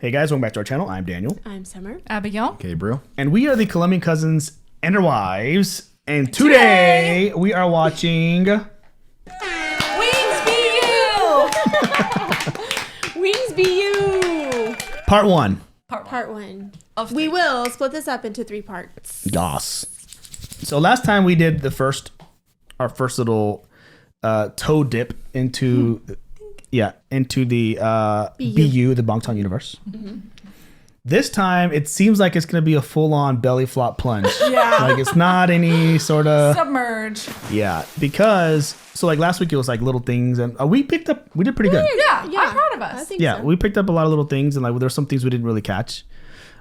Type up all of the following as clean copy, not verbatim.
Hey guys, welcome back to our channel. I'm Daniel. I'm Summer. Abigail. Gabriel. And we are the Colombian cousins and their wives. And today we are watching Wings Be You! Wings Be You! part one. Part one. Of We three. will split this up into 3 parts. Yas. So last time we did our first little toe dip into the BU, the Bangtan universe. Mm-hmm. This time it seems like it's going to be a full-on belly flop plunge. Yeah. Like it's not any sort of Submerge. yeah, because so like last week it was like little things and we did pretty good. Yeah, Yeah. I'm proud of us. I think Yeah, so. we picked up a lot of little things and like there's some things we didn't really catch.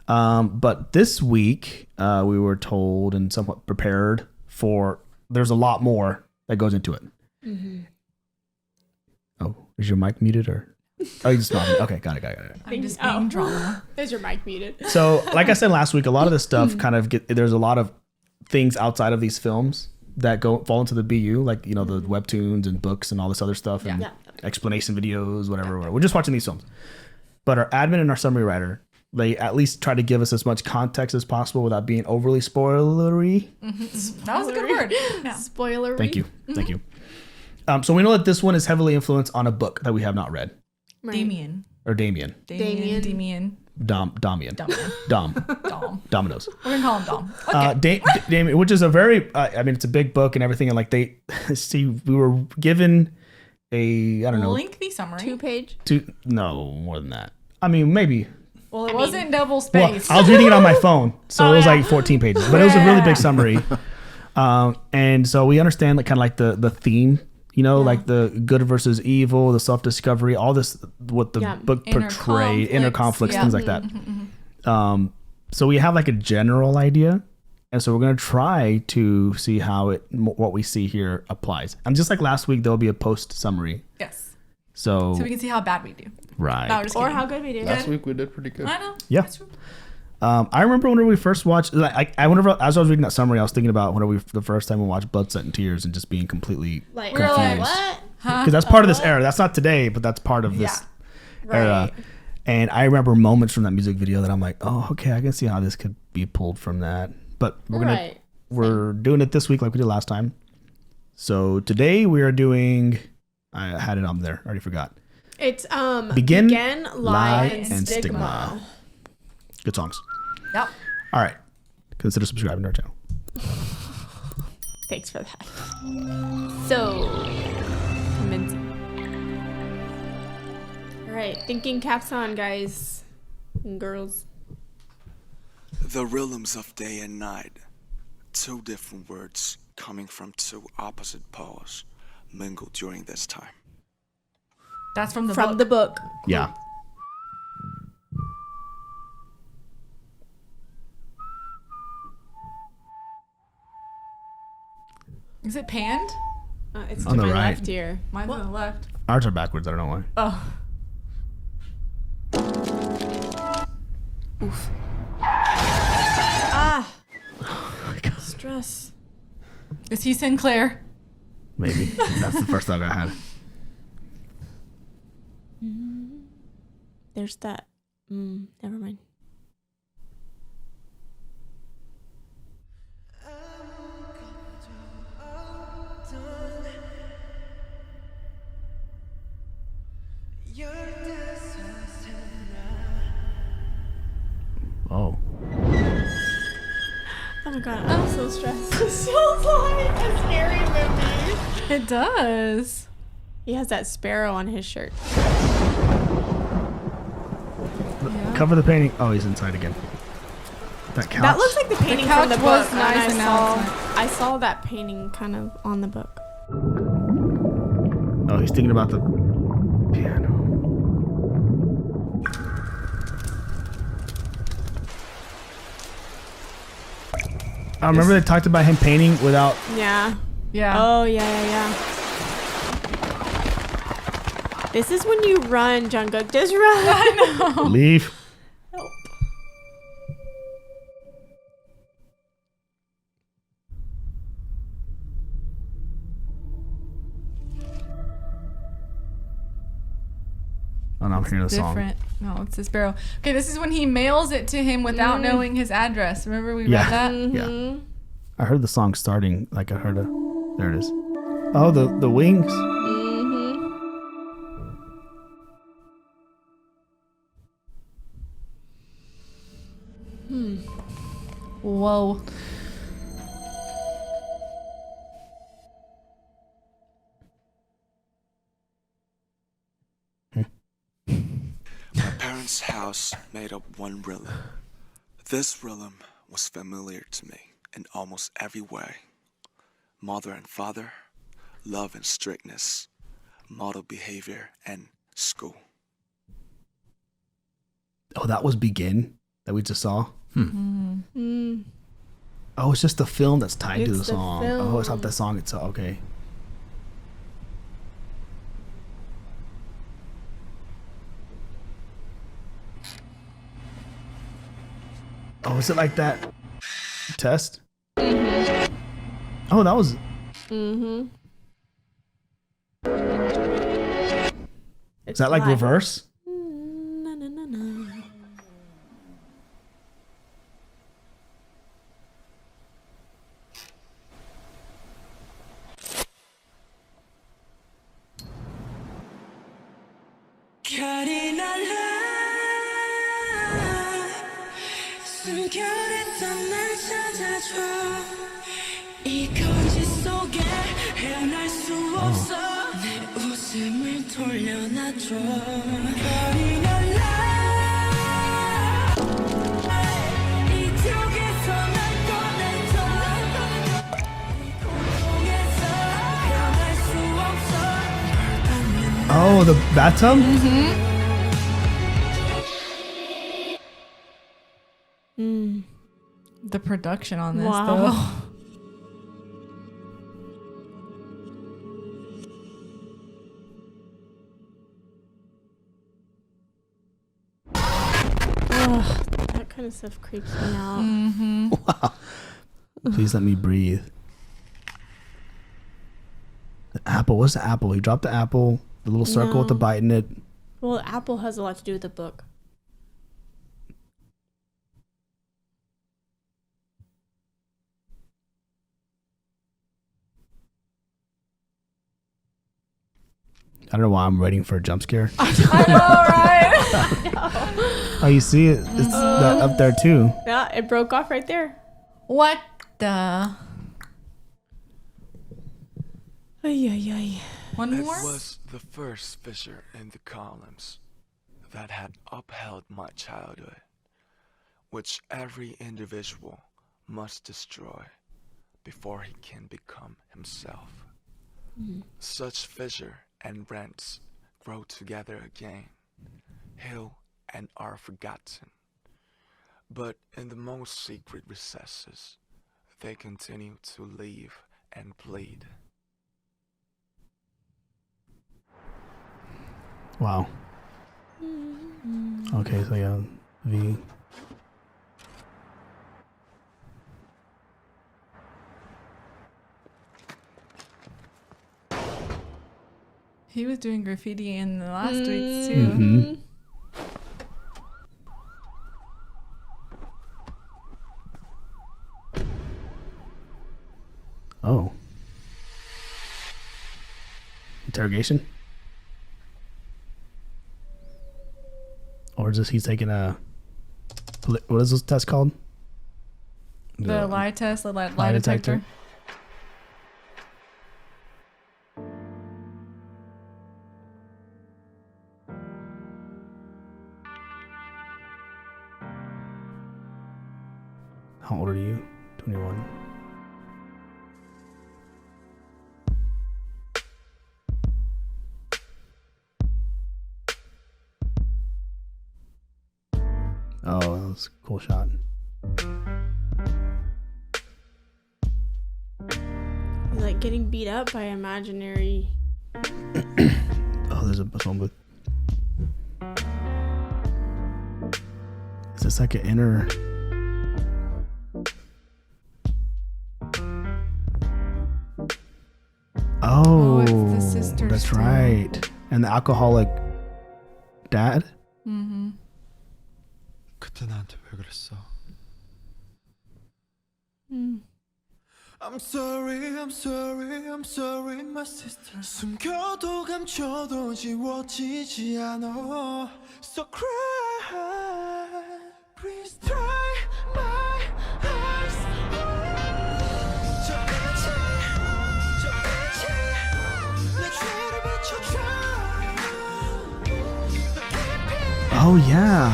But this week we were told and somewhat prepared for there's a lot more that goes into it. Mm-hmm. Oh, is your mic muted or? Oh, you just not. Okay, got it. I'm just being drama. Is your mic muted? So, like I said last week, a lot of this stuff kind of there's a lot of things outside of these films that fall into the BU, like the webtoons and books and all this other stuff and Yeah. explanation videos, whatever. We're just watching these films, but our admin and our summary writer, they at least try to give us as much context as possible without being overly spoilery. That was a good word. Yeah. Spoiler. Thank you. So we know that this one is heavily influenced on a book that we have not read. Right. Demian. Or Demian. Demian. Damian. Dom. Dominoes. We're going to call him Dom. Okay. Damian, which is a very, it's a big book and everything. And like we were given a, I don't know. Lengthy summary. 2-page. No, more than that. I mean, maybe. Well, it wasn't double Well, spaced. I was reading it on my phone. So it was like 14 pages. But it was a really big summary. And so we understand like kind of like the theme. Like the good versus evil, the self-discovery, all this, what the book portrayed, inner conflicts, things like that. So we have like a general idea. And so we're going to try to see how what we see here applies. And just like last week, there'll be a post summary. Yes. So we can see how bad we do. Right. No, just Or kidding. how good we did. Last week we did pretty good. I know. Yeah. That's true. I remember whenever we first watched, whenever as I was reading that summary, I was thinking about the first time we watched Blood, Sweat, and Tears and just being completely Like, confused. we're like, what? Because that's part of this era. That's not today, but that's part of this era. Right. And I remember moments from that music video that I'm like, oh, okay, I can see how this could be pulled from that. But we're doing it this week like we did last time. So today we are doing, I had it on there, I already forgot. It's Begin, Lie, and Stigma. Good songs. Yep. All right. Consider subscribing to our channel. Thanks for that. So, convincing. All right, thinking caps on, guys and girls. The rhythms of day and night, 2 different words coming from 2 opposite poles, mingle during this time. That's from the From book. the book. Yeah. Is it panned? It's On to the my right. left here. Mine's on the left. Ours are backwards. I don't know why. Oh. Ah, Oh my God. stress. Is he Sinclair? Maybe. That's the first thought I had. There's that. Never mind. Oh. Oh my god, I'm so stressed. This sounds like a scary movie. It does. He has that sparrow on his shirt. Yeah. Cover the painting. Oh, he's inside again. That couch. That looks like the painting from the couch book. was nice and and now it's I saw that painting kind of on the book. Oh, he's thinking about the piano. I remember they talked about him painting without. Yeah. Yeah. Oh, yeah. This is when you run, Jungkook. Just run. I know. Leave. Help. Oh, no, I'm hearing the song. Different. No, it's the sparrow. Okay, this is when he mails it to him without knowing his address. Remember we read that? Yeah. I heard the song starting. Like I heard a. There it is. Oh, the wings. Whoa. My parents' house made up one rhythm. This rhythm was familiar to me in almost every way. Mother and father, love and strictness, model behavior, and school. Oh, that was Begin that we just saw. Oh, it's just the film that's tied to the song. Oh, it's not the song itself. Okay. Oh, is it like that test? Oh, that was. Is that like reverse? Oh, the bathtub? The production on this, Wow. though. That kind of stuff creeps me out. Wow. Please let me breathe. The apple. What's the apple? He dropped the apple. The little circle with the bite in it. Well, Apple has a lot to do with the book. I don't know why I'm waiting for a jump scare. I know, right? Oh, you see it? It's up there too. Yeah, it broke off right there. What the? Ay, ay, ay. One It more? was the first fissure in the columns that had upheld my childhood, which every individual must destroy before he can become himself. Such fissure and rents grow together again, heal and are forgotten. But in the most secret recesses, they continue to live and bleed. Wow. Okay, so yeah, V. He was doing graffiti in the last weeks, too. Mm-hmm. Oh. Interrogation? Or is this he's taking a... What is this test called? The lie test, the lie detector. How old are you? 21. Oh, that was a cool shot. He's like getting beat up by imaginary. Oh, there's a phone booth. Is this like an inner... Oh, Oh, it's the sisters that's too. right. And the alcoholic dad. 그때 나한테 왜 그랬어? I'm sorry, I'm sorry, I'm sorry, my sister. 숨겨도 감춰도 지워지지 않아. So cry, please dry my eyes. 내 죄를 비춰줘. Oh yeah.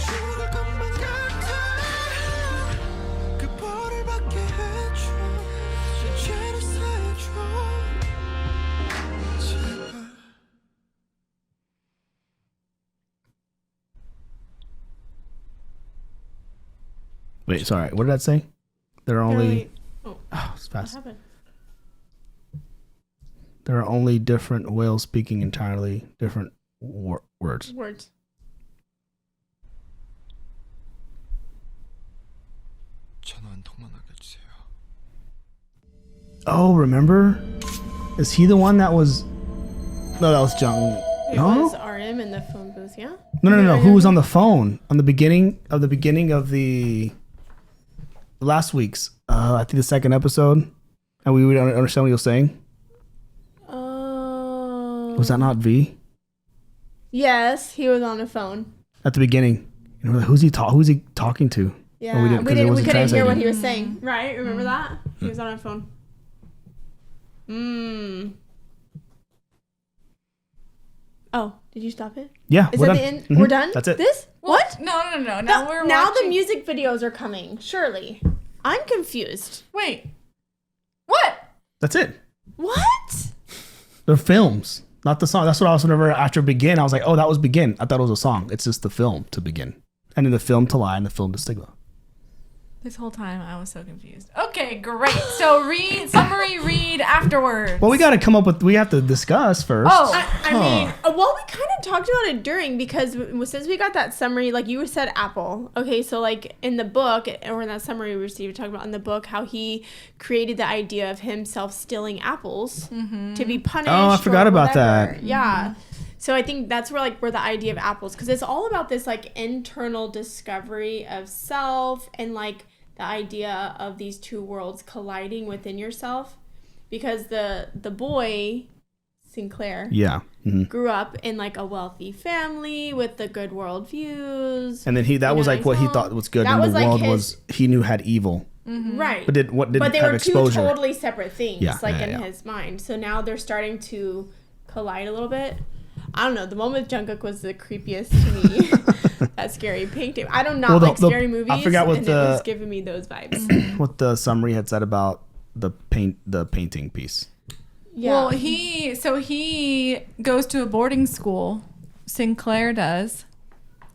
죽을 것만 같아. 그 벌을 받게 해줘. 내 죄를 사해줘. 제발. Wait, sorry. What did that say? There are only. Oh, Oh, it's what fast. happened? There are only different whales speaking entirely different words. Words. 전화 한 통만 하게 해주세요. Oh, remember? Is he the one that was? No, that was Jung. It No, was RM in the phone booth, yeah? no. Who was on the phone on the beginning of the last week's? I think the second episode, and we would understand what he was saying. Was that not V Yes, he was on the phone. at the beginning? And we're like, who's he talking to? Yeah, we didn't- 'cause it we wasn't couldn't hear what translated. he was saying. Right? Remember that? He was on a phone. Oh, did you stop it? Yeah, Is we're that done. the end? Mhm. We're done? That's it. This? What? No. Now we're now watching. the music videos are coming. Surely. I'm confused. Wait. What? That's it. What? They're films, not the song. That's what I was whenever after Begin, I was like, oh, that was Begin. I thought it was a song. It's just the film to Begin. And then the film to Lie and the film to Stigma. This whole time I was so confused. Okay, great. So summary read afterwards. Well, we got to come up with, we have to discuss first. Oh, I mean, well, we kind of talked about it during because since we got that summary, like you said, Apple. Okay, so like in the book or in that summary we received, talking about in the book how he created the idea of himself stealing apples to be punished. Oh, I forgot or about whatever. that. Yeah. So I think that's where the idea of apples, because it's all about this like internal discovery of self and like the idea of these two worlds colliding within yourself, because the boy Sinclair Yeah. Mhm. grew up in like a wealthy family with the good world views. And then that was like nice what he home. thought was good, That and the was, like, world his- was he knew had evil, Right. but didn't But they have were exposure. two totally separate things, Yeah, like yeah, in yeah. his mind. So now they're starting to collide a little bit. I don't know. The one with Jungkook was the creepiest to me. That scary painting. I don't Well, like scary movies. I forgot what and it was giving me those vibes. what the summary had said about the painting piece. Yeah. Well, he goes to a boarding school. Sinclair does.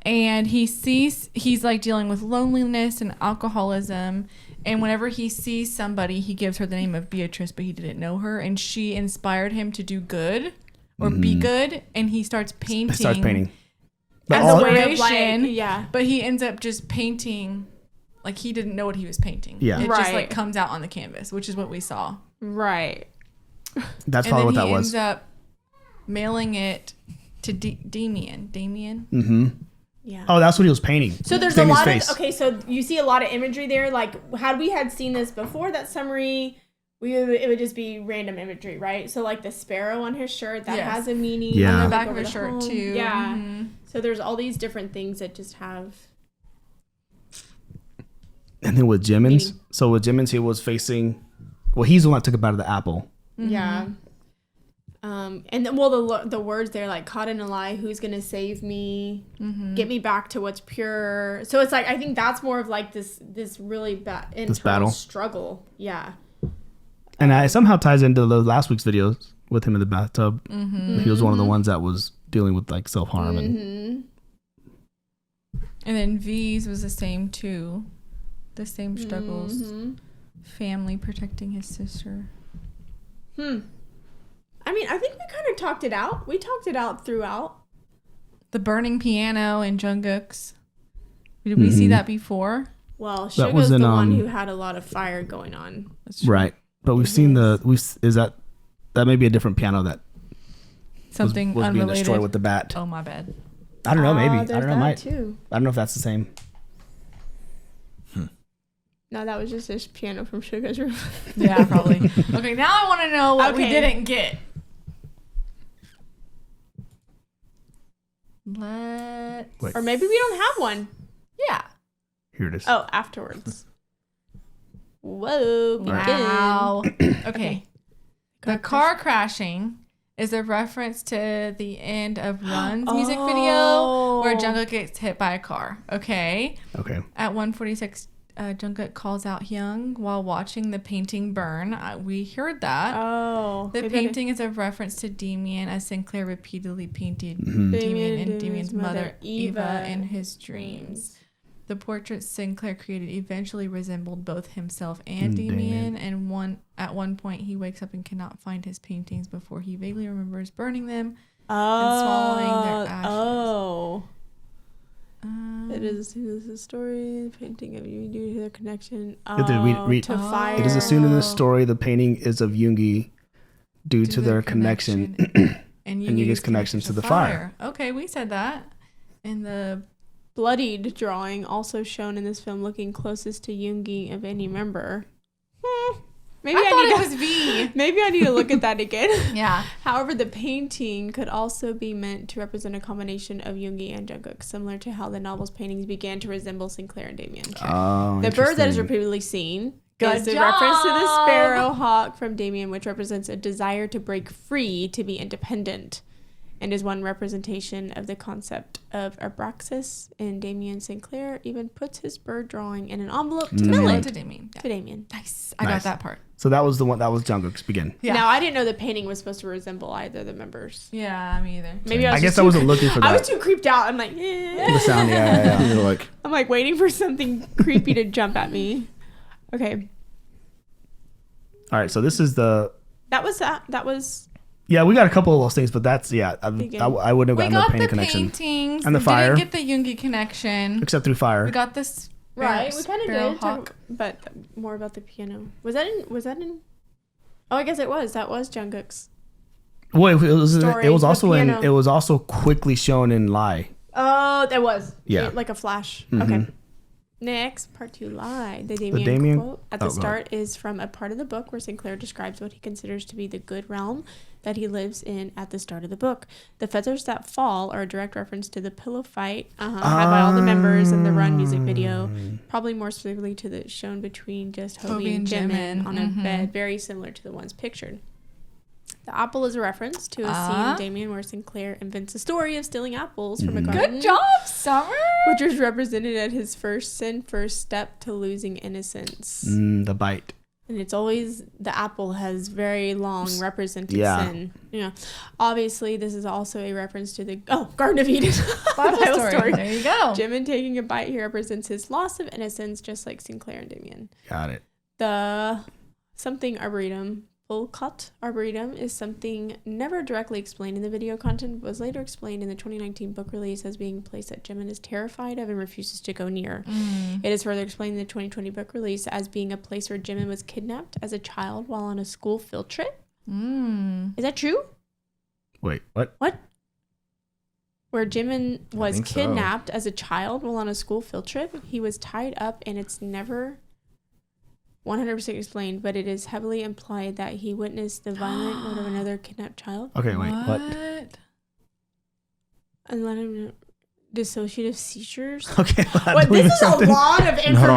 And he's like dealing with loneliness and alcoholism. And whenever he sees somebody, he gives her the name of Beatrice, but he didn't know her. And she inspired him to do good or be good. And he starts painting. He starts painting. But as all- a way of like, Inspiration. yeah. But he ends up just painting like he didn't know what he was painting. Yeah. It just Right. like comes out on the canvas, which is what we saw. Right. that's And probably what then that he was. ends up mailing it to Demian. Mm-hmm. Yeah. Oh, that's what he was painting. So there's Damian's a lot face. of so you see a lot of imagery there. Like had we had seen this before that summary, it would just be random imagery, right? So like the sparrow on his shirt that Yes. has a meaning. Yeah. on On the back of over his the shirt, home. too. Yeah. Mhm. So there's all these different things that just have. And then with Jimin's, Meaning. so with Jimin's, he was facing. Well, he's the one that took a bite of the apple. Yeah. And then, the words there, like caught in a lie, who's gonna save me, get me back to what's pure. So it's like I think that's more of like this really bad internal battle. struggle. Yeah. And it somehow ties into the last week's videos with him in the bathtub. He was one of the ones that was dealing with like self-harm. And And then V's was the same too. The same struggles. Family protecting his sister. I mean, I think we kind of talked it out. We talked it out throughout. The burning piano in Jungkook's. Did we see that before? Well, That Suga's was the in, one who had a lot of fire going on. That's true. right. But we've seen that may be a different piano that something was being unrelated. destroyed with the bat. Oh, my bad. I don't know. Maybe I there's don't know. that too. I don't know if that's the same. No, that was just this piano from Sugar's room. Yeah, probably. Okay, now I want to know what we Okay. didn't get. Let's. Wait. Or maybe we don't have one. Yeah. Here it is. Oh, afterwards. Whoa. Wow. Okay. Okay. The car crashing is a reference to the end of Run's music video where Jungkook gets hit by a car. Okay. Okay. At 1:46, Jungkook calls out Hyung while watching the painting burn. We heard that. Oh. The painting is a reference to Demian, as Sinclair repeatedly painted Mm-hmm. Demian and Demian's mother, Eva, in his dreams. The portrait Sinclair created eventually resembled both himself and Demian, and at one point he wakes up and cannot find his paintings before he vaguely remembers burning them and swallowing their ashes. Oh. It is the story, the painting of you due to their connection to fire. It is assumed in this story the painting is of Yoongi due to their connection and Yoongi's connection to the fire. Okay, we said that. And the bloodied drawing also shown in this film looking closest to Yoongi of any member. Maybe I thought need it was V. Maybe I need to look at that again. Yeah. However, the painting could also be meant to represent a combination of Yoongi and Jungkook, similar to how the novel's paintings began to resemble Sinclair and Demian. Oh, The bird that is interesting. repeatedly seen Good is the job. reference to the sparrow hawk from Demian, which represents a desire to break free to be independent, and is one representation of the concept of abraxas. And Demian Sinclair even puts his bird drawing in an envelope to mail it to Demian. to Demian. Nice. I got that part. So that was the one. That was Jungkook's begin. Yeah. Now, I didn't know the painting was supposed to resemble either of the members. Yeah, me either. Maybe I was guess just I too- wasn't looking for that. I was too creeped out. I'm like, The sound, yeah. You're like, I'm like waiting for something creepy to jump at me. Okay, All right, so this is the. that was Yeah, we got a couple of those things, but that's I Begin. wouldn't have We gotten the got painting the connection paintings. And the We fire. didn't get the Yoongi connection. except through fire. We got this. right. We kind of did, Hawk. but more about the piano. Was that in? Oh, I guess it was. That was Jungkook's. Well, it was Story, it was the also in piano. it was also quickly shown in Lie. Oh, that was. Yeah. Like a flash. Mhm. Okay. Next, part 2, Lie. The Demian Demian- quote at the oh, go start is from a part of the book where Sinclair describes what he considers to be the good realm that he lives in at the start of the book. The feathers that fall are a direct reference to the pillow fight had by all the members in the Run music video. Probably more specifically to the shown between just Hobie and Jimin on a bed, very similar to the ones pictured. The apple is a reference to a scene in Demian where Sinclair invents a story of stealing apples from a garden. Good job, Summer. Which was represented at his first step to losing innocence. The bite. And it's always, the apple has very long represented Yeah. sin. Yeah. Obviously, this is also a reference to the, Garden of Eden. Bible story. There you go. Jimin taking a bite here represents his loss of innocence, just like Sinclair and Demian. Got it. The something arboretum, Volcott Arboretum, is something never directly explained in the video content, but was later explained in the 2019 book release as being a place that Jimin is terrified of and refuses to go near. It is further explained in the 2020 book release as being a place where Jimin was kidnapped as a child while on a school field trip. Is that true? Wait, what? What? Where Jimin was think so. kidnapped as a child while on a school field trip. He was tied up, and it's never 100% explained, but it is heavily implied that he witnessed the violent murder of another kidnapped child. Okay, wait, what? And let him dissociative seizures. Okay, What? This is a lot of information. hold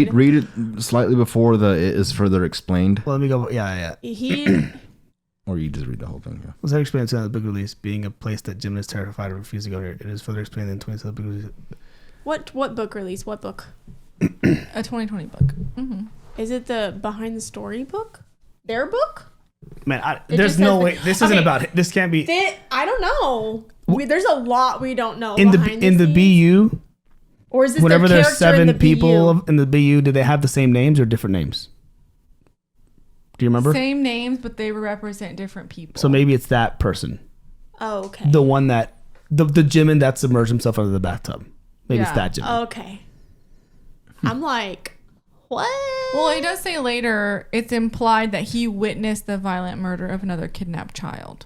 on, read it slightly before the it is further explained, Well, let me go. Yeah. He or you just read the whole thing. Yeah. Was that explained in the book release being a place that Jimin is terrified of, refusing to go here? It is further explained in the 20th book release. what book release? What book? A 2020 book. Is it the Behind the Story book? Their book? Man, It there's just no says way. that- This isn't Okay. about it. This can't be I don't know. There's a lot we don't know in the behind in the scenes. BU. Or is this Whenever their there's character in 7 the people BU? in the BU, do they have the same names or different names? Do you remember? Same names, but they represent different people. So maybe it's that person, Oh, okay. the one that the Jimin that submerged himself under the bathtub. Maybe it's Yeah. that Jimin. Okay. I'm like, what? Well, it does say later it's implied that he witnessed the violent murder of another kidnapped child.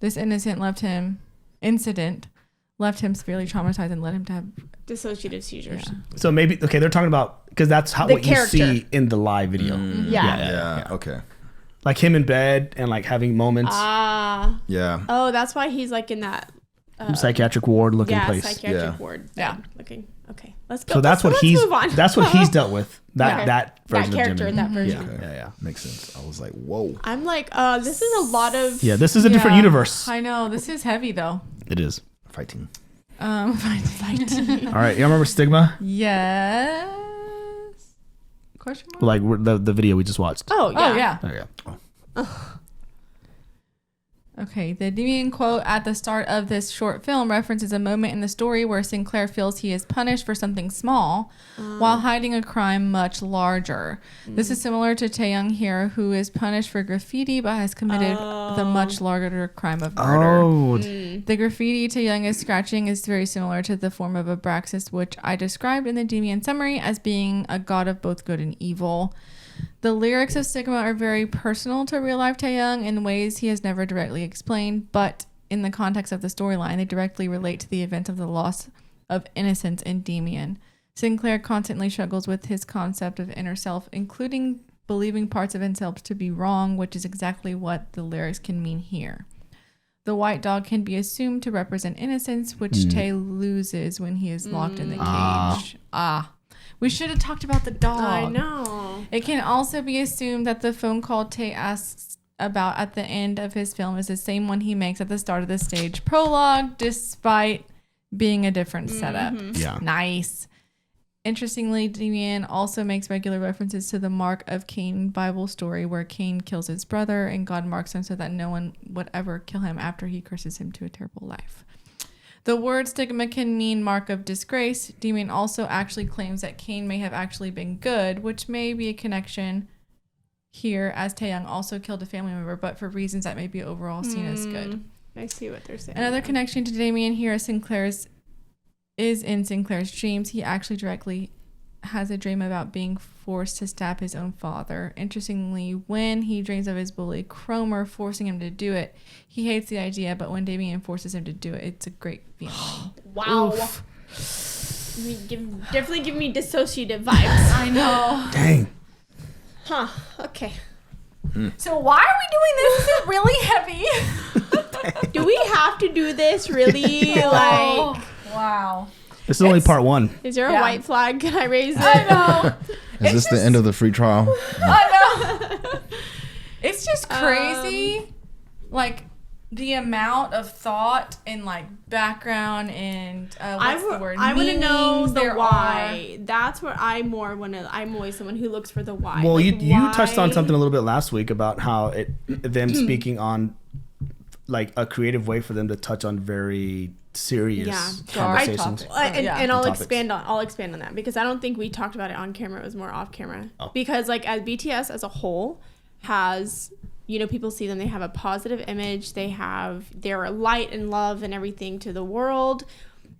this incident left him severely traumatized and led him to have dissociative seizures. Yeah. So maybe they're talking about, because that's The what character. you see in the live video. Yeah. Okay. Like him in bed and like having moments. Yeah. Oh, that's why he's like in that Psychiatric ward looking place. psychiatric Yeah. ward. Yeah. Looking. Okay. Let's go. So that's what let's he's move on. that's what he's dealt with. That Okay. that version that character, of Jimmy. that version. Okay. Yeah. Makes sense. I was like, whoa. I'm like, this is a lot of. Yeah, this is a different universe. I know. This is heavy though. It is. Fighting. Fighting. All right, you remember Stigma? Yes. Question mark? Like the video we just watched. Oh yeah. Oh yeah. There you go. Okay, the Demian quote at the start of this short film references a moment in the story where Sinclair feels he is punished for something small while hiding a crime much larger. This is similar to Taeyong here, who is punished for graffiti but has committed the much larger crime of murder. Oh, The graffiti Taeyong is scratching is very similar to the form of Abraxas, which I described in the Demian summary as being a god of both good and evil. The lyrics of Stigma are very personal to real-life Taeyong in ways he has never directly explained, but in the context of the storyline, they directly relate to the event of the loss of innocence in Demian. Sinclair constantly struggles with his concept of inner self, including believing parts of himself to be wrong, which is exactly what the lyrics can mean here. The white dog can be assumed to represent innocence, which Tay loses when he is locked in the cage. We should have talked about the dog. I know. It can also be assumed that the phone call Tay asks about at the end of his film is the same one he makes at the start of the stage prologue, despite being a different setup. yeah. Nice. Interestingly, Demian also makes regular references to the Mark of Cain Bible story where Cain kills his brother and God marks him so that no one would ever kill him after he curses him to a terrible life. The word stigma can mean mark of disgrace. Demian also actually claims that Cain may have actually been good, which may be a connection here as Taeyong also killed a family member, but for reasons that may be overall seen as good. I see what they're saying. Another connection to Demian here is in Sinclair's dreams. He actually directly has a dream about being forced to stab his own father. Interestingly, when he dreams of his bully Cromer forcing him to do it, he hates the idea, but when Demian forces him to do it, it's a great feeling. Wow. Definitely give me dissociative vibes. I know. Dang. Huh. Okay. So why are we doing this? This is really heavy. Do we have to do this really? Like, Wow. This is only part one. is there a Yeah. white flag? Can I raise it? I know. Is this the end of the free trial? I know. It's just crazy. Like the amount of thought and like background and what's the word? I want to know Meanings the there why. That's where I more want to. I'm always someone who looks for the why. Well, Like, you touched on why- something a little bit last week about how them speaking on like a creative way for them to touch on very serious conversations. And I'll Topics. expand on that because I don't think we talked about it on camera. It was more off camera. Oh. Because like as BTS as a whole has, you know, people see them, they have a positive image, they're light and love and everything to the world,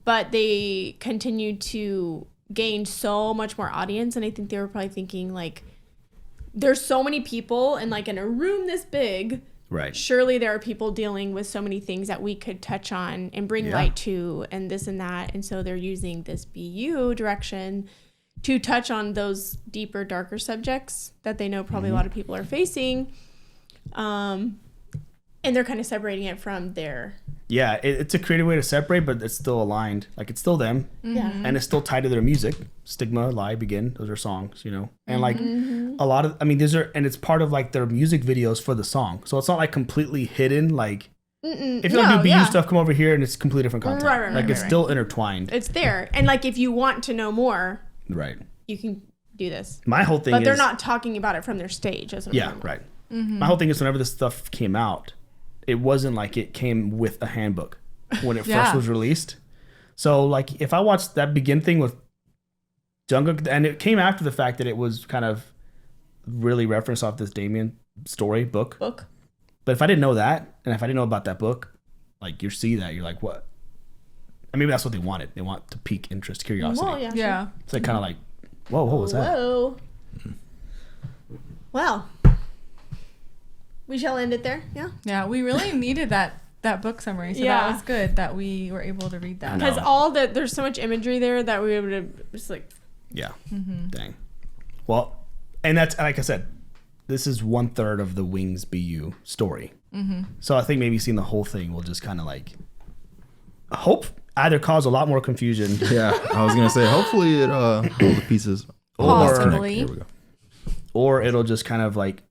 but they continue to gain so much more audience. And I think they were probably thinking like, there's so many people and like in a room this big, Right. surely there are people dealing with so many things that we could touch on and bring light to and this and that. And so they're using this BU direction to touch on those deeper, darker subjects that they know probably a lot of people are facing. And they're kind of separating it from their... Yeah, it's a creative way to separate, but it's still aligned. Like, it's still them. Yeah. And it's still tied to their music. Stigma, Lie, Begin. Those are songs, you know? And, like, a lot of... I mean, these are... And it's part of, like, their music videos for the song. So it's not, like, completely hidden. Like, if you want to do BU stuff, come over here, and it's completely different content. Right, like, it's still intertwined. It's there. And, like, if you want to know more, Right. you can do this. My whole thing But is... they're not talking about it from their stage. As Yeah, right. My whole thing is whenever this stuff came out, it wasn't like it came with a handbook when it first was released. So, like, if I watched that Begin thing with Jungkook, and it came after the fact that it was kind of really referenced off this Demian story book. But if I didn't know that, and if I didn't know about that book, like, you see that, you're like, what? And maybe that's what they wanted. They want to pique interest, curiosity. Well, yeah. Yeah. Sure. It's like kind of like, whoa, what was that? Whoa. Well, we shall end it there. Yeah. Yeah, we really needed that that book summary. So Yeah. that was good that we were able to read that. I know. Because there's so much imagery there that we would have just like. Yeah. Dang. Well, and that's like I said, this is 1/3 of the Wings BU story. So I think maybe seeing the whole thing will just kind of like either cause a lot more confusion. Yeah, I was gonna say hopefully it all the pieces. Possibly. Here we go. Or it'll just kind of like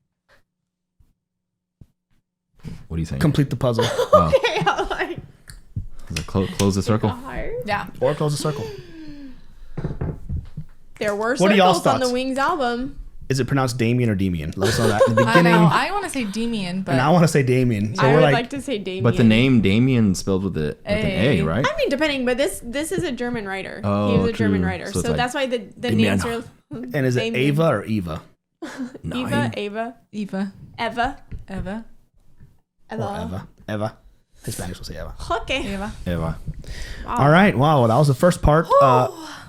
What are you saying? complete the puzzle. Oh, Okay, I'm like. is it close the circle. Hard. Yeah. Or close the circle. There were What are y'all's circles on the thoughts? Wings album. Is it pronounced Demian or Demian? Let us know that in the I beginning. know. I want to say Demian, but And I want to say Damien. So I we're would like, like, to say Damian. But the name Demian spelled with an A, right? I mean, depending, but this is a German writer. Oh, he was a true. German writer, So so, it's like that's why the Damian. names are. and is it Damian. Ava or Eva? No, Eva, he- Ava, Eva. Eva, Eva. Or Eva? Eva. Hispanics will say Eva. Okay. Eva. Eva. All right. Wow. Well, that was the first part.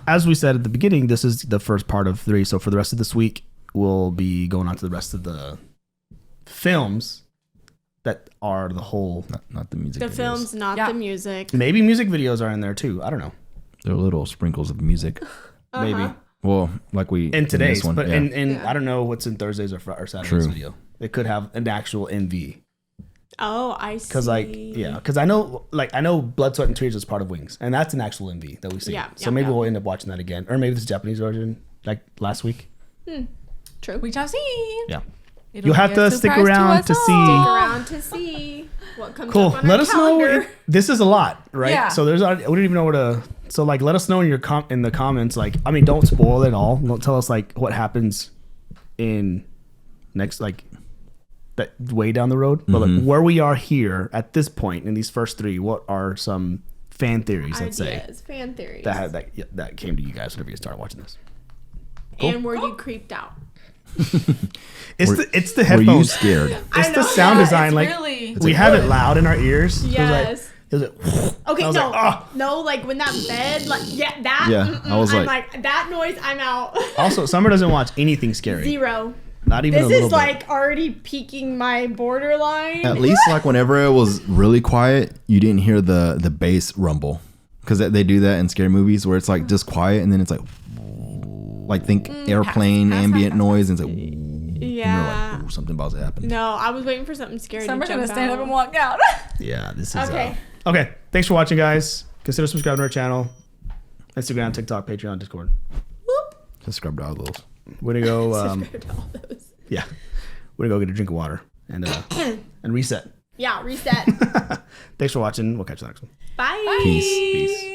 As we said at the beginning, this is the first part of 3. So for the rest of this week, we'll be going on to the rest of the films that are the whole. Not the music. The videos. film's not Yeah. the music. Maybe music videos are in there too. I don't know. They're little sprinkles of music. Maybe. Well, like we In today's. this one, But yeah. in Yeah. I don't know what's in Thursdays or Saturday's True. video. It could have an actual MV. Oh, I see. Because I know Blood, Sweat, and Tears is part of Wings, and that's an actual MV that we see. Yeah, So yeah, maybe yeah. we'll end up watching that again, or maybe this Japanese version, like last week. True. We shall see. Yeah. It'll You'll be have a to stick surprise around us to all. see. Stick around to see what comes Cool. up on Let our us calendar. know. This is a lot, right? Yeah. So we don't even know where to. So like, let us know in your in the comments. Like, I mean, don't spoil it all. Don't tell us like what happens in next like that way down the road. But like where we are here at this point in these first 3, what are some fan theories? Let's say Ideas, fan theories. that came to you guys whenever you started watching this. And were you creeped out? It's the Were you headphones. scared? It's I the know. sound Yeah, design. it's Like really- we have it loud in our ears. Yes. It was like Okay, I was no, like, "Ah." no, like when that bed, like that. Yeah, I was I'm like- that noise. I'm out. Also, Summer doesn't watch anything scary. 0. Not even a This little is bit. like already peaking my borderline. At least like whenever it was really quiet, you didn't hear the bass rumble, because they do that in scary movies where it's like just quiet and then it's like think airplane ambient noise and it's like and you're Yeah. like, ooh, something about to happen. No, I was waiting for something scary Summer's to gonna jump stand out. up and walk out. Yeah, this is Okay. okay. Thanks for watching, guys. Consider subscribing to our channel. Instagram, TikTok, Patreon, Discord. Just scrubbed all those. We're gonna go Subscribe to all those. yeah. We're gonna go get a drink of water and reset. Yeah, reset. Thanks for watching. We'll catch you next one. Bye. Peace. Peace.